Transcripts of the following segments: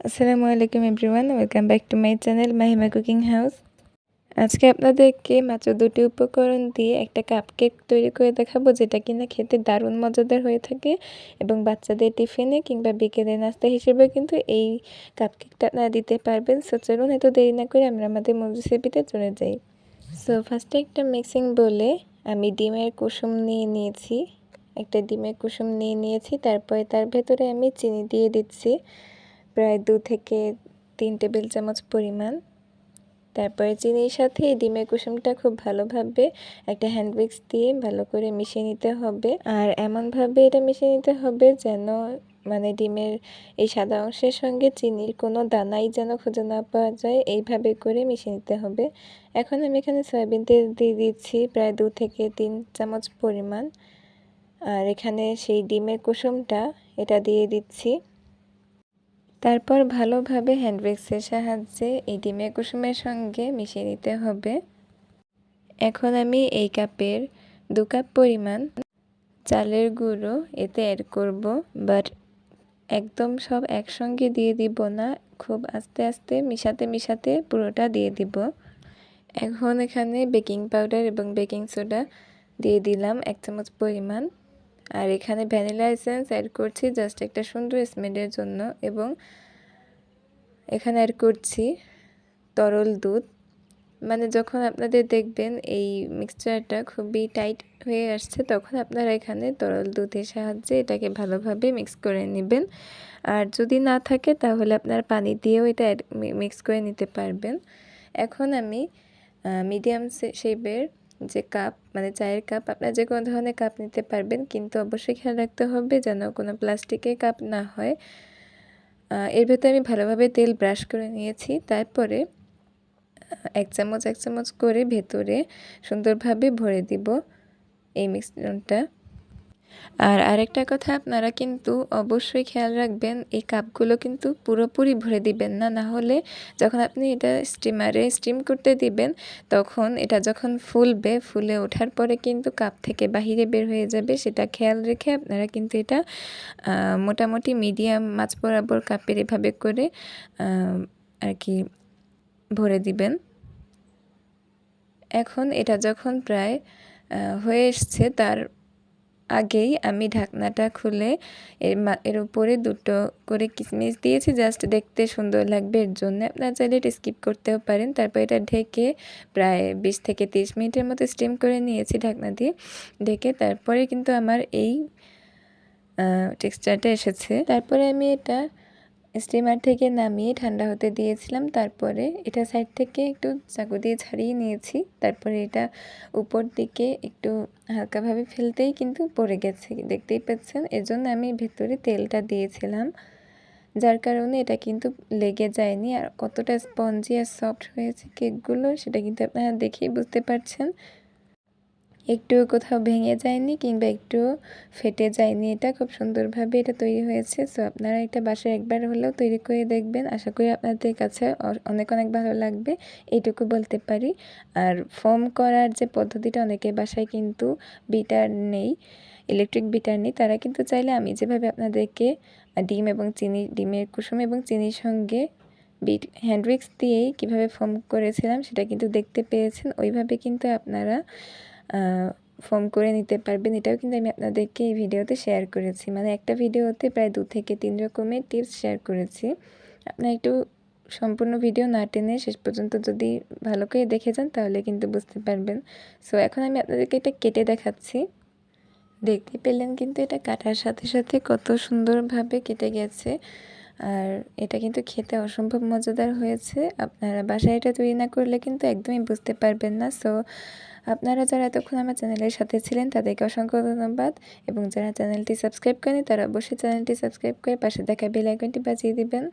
আসসালামু আলাইকুম everyone, welcome back to my channel Mahima cooking house. আজকে আপনাদেরকে মাত্র 2টি উপকরণ দিয়ে একটা কাপকেক তৈরি করে দেখাবো, যেটা কিনা খেতে দারুণ মজাদার হয়ে থাকে এবং বাচ্চাদের টিফিনে কিংবা বিকেলের নাস্তা হিসেবে কিন্তু এই কাপকেকটা আপনারা দিতে পারবেন। সো চলুন এত দেরি না করে আমরা আমাদের মূল রেসিপিতে চলে যাই। সো ফার্স্টে একটা মিক্সিং বলে আমি ডিমের কুসুম নিয়ে নিয়েছি। তারপরে তার ভেতরে আমি চিনি দিয়ে দিচ্ছি প্রায় 2 থেকে 3 টেবিল চামচ পরিমাণ। তারপরে চিনির সাথে ডিমের কুসুমটা খুব ভালোভাবে একটা হ্যান্ড উইক্স দিয়ে ভালো করে মিশিয়ে নিতে হবে। আর এমনভাবে এটা মিশিয়ে নিতে হবে যেন ডিমের এই সাদা অংশের সঙ্গে চিনির কোনো দানাই যেন খুঁজে না পাওয়া যায়, এইভাবে করে মিশিয়ে নিতে হবে। এখন আমি এখানে সয়াবিন তেল দিয়ে দিচ্ছি প্রায় 2 থেকে 3 চামচ পরিমাণ। আর এখানে সেই ডিমের কুসুমটা এটা দিয়ে দিচ্ছি। তারপর ভালোভাবে হ্যান্ড উইক্সের সাহায্যে এই ডিমের কুসুমের সঙ্গে মিশিয়ে নিতে হবে। এখন আমি এই কাপের 2 কাপ পরিমাণ চালের গুঁড়ো এতে অ্যাড করব, বাট একদম সব একসঙ্গে দিয়ে দিব না, খুব আস্তে আস্তে মিশাতে পুরোটা দিয়ে দিব। এখন এখানে বেকিং পাউডার এবং বেকিং সোডা দিয়ে দিলাম 1 চামচ পরিমাণ। আর এখানে ভ্যানিলা এসেন্স অ্যাড করছি জাস্ট একটা সুন্দর স্মেলের জন্য, এবং এখানে অ্যাড করছি তরল দুধ। যখন আপনাদের দেখবেন এই মিক্সচারটা খুবই টাইট হয়ে আসছে, তখন আপনারা এখানে তরল দুধের সাহায্যে এটাকে ভালোভাবে মিক্স করে নেবেন। আর যদি না থাকে তাহলে আপনার পানি দিয়েও এটা মিক্স করে নিতে পারবেন। এখন আমি মিডিয়াম শেপের যে কাপ, চায়ের কাপ, আপনারা যে কোনো ধরনের কাপ নিতে পারবেন, কিন্তু অবশ্যই খেয়াল রাখতে হবে যেন কোনো প্লাস্টিকের কাপ না হয়। এর ভেতরে আমি ভালোভাবে তেল ব্রাশ করে নিয়েছি। তারপরে 1 চামচ করে ভেতরে সুন্দরভাবে ভরে দিব এই মিশ্রণটা। আর আরেকটা কথা, আপনারা কিন্তু অবশ্যই খেয়াল রাখবেন এই কাপগুলো কিন্তু পুরোপুরি ভরে দিবেন না, না হলে যখন আপনি এটা স্টিমারে স্টিম করতে দিবেন তখন এটা যখন ফুলে ওঠার পরে কিন্তু কাপ থেকে বাহিরে বের হয়ে যাবে। সেটা খেয়াল রেখে আপনারা কিন্তু এটা মোটামুটি মিডিয়াম মাছ বরাবর কাপের এভাবে করে আর কি ভরে দিবেন। এখন এটা যখন প্রায় হয়ে এসছে তার আগেই আমি ঢাকনাটা খুলে এর উপরে 2টো করে কিশমিশ দিয়েছি, জাস্ট দেখতে সুন্দর লাগবে এর জন্য। আপনারা চাইলে এটা স্কিপ করতেও পারেন। তারপর এটা ঢেকে প্রায় 20 থেকে 30 মিনিটের মতো স্টিম করে নিয়েছি ঢাকনা দিয়ে ঢেকে। তারপরে কিন্তু আমার এই টেক্সচারটা এসেছে। তারপরে আমি এটা স্টিমার থেকে নামিয়ে ঠান্ডা হতে দিয়েছিলাম। তারপরে এটা সাইড থেকে একটু চাকু দিয়ে ছাড়িয়ে নিয়েছি। তারপরে এটা উপর দিকে একটু হালকাভাবে ফেলতেই কিন্তু পড়ে গেছে, দেখতেই পাচ্ছেন। এজন্য আমি ভেতরে তেলটা দিয়েছিলাম, যার কারণে এটা কিন্তু লেগে যায়নি। আর কতটা স্পঞ্জি আর সফট হয়েছে কেকগুলো সেটা কিন্তু আপনারা দেখেই বুঝতে পারছেন। একটুও কোথাও ভেঙে যায়নি কিংবা একটুও ফেটে যায়নি। এটা খুব সুন্দরভাবে এটা তৈরি হয়েছে। সো আপনারা এটা বাসায় একবার হলেও তৈরি করে দেখবেন, আশা করি আপনাদের কাছে অনেক ভালো লাগবে, এইটুকু বলতে পারি। আর ফোম করার যে পদ্ধতিটা, অনেকের বাসায় কিন্তু বিটার নেই, ইলেকট্রিক বিটার নেই, তারা কিন্তু চাইলে আমি যেভাবে আপনাদেরকে ডিমের কুসুম এবং চিনির সঙ্গে হ্যান্ড উইক্স দিয়েই কীভাবে ফোম করেছিলাম সেটা কিন্তু দেখতে পেয়েছেন, ওইভাবে কিন্তু আপনারা ফোম করে নিতে পারবেন। এটাও কিন্তু আমি আপনাদেরকে এই ভিডিওতে শেয়ার করেছি, একটা ভিডিওতে প্রায় 2 থেকে 3 রকমের টিপস শেয়ার করেছি। আপনারা একটু সম্পূর্ণ ভিডিও না টেনে শেষ পর্যন্ত যদি ভালো করে দেখে যান তাহলে কিন্তু বুঝতে পারবেন। সো এখন আমি আপনাদেরকে এটা কেটে দেখাচ্ছি। দেখতে পেলেন কিন্তু এটা কাটার সাথে সাথে কত সুন্দরভাবে কেটে গেছে। আর এটা কিন্তু খেতে অসম্ভব মজাদার হয়েছে। আপনারা বাসায় এটা তৈরি না করলে কিন্তু একদমই বুঝতে পারবেন না। সো আপনারা যারা এতক্ষণ আমার চ্যানেলের সাথে ছিলেন তাদেরকে অসংখ্য ধন্যবাদ, এবং যারা চ্যানেলটি সাবস্ক্রাইব করেনি তারা অবশ্যই চ্যানেলটি সাবস্ক্রাইব করে পাশে দেখা বেল আইকনটি বাজিয়ে দিবেন।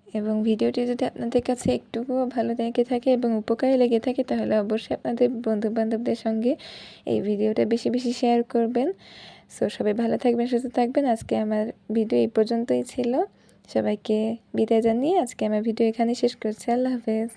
এবং ভিডিওটি যদি আপনাদের কাছে একটুকুও ভালো লেগে থাকে এবং উপকারী লেগে থাকে তাহলে অবশ্যই আপনাদের বন্ধুবান্ধবদের সঙ্গে এই ভিডিওটা বেশি বেশি শেয়ার করবেন। সো সবাই ভালো থাকবেন, সুস্থ থাকবেন। আজকে আমার ভিডিও এই পর্যন্তই ছিল। সবাইকে বিদায় জানিয়ে আজকে আমার ভিডিও এখানেই শেষ করছি। আল্লাহ হাফেজ।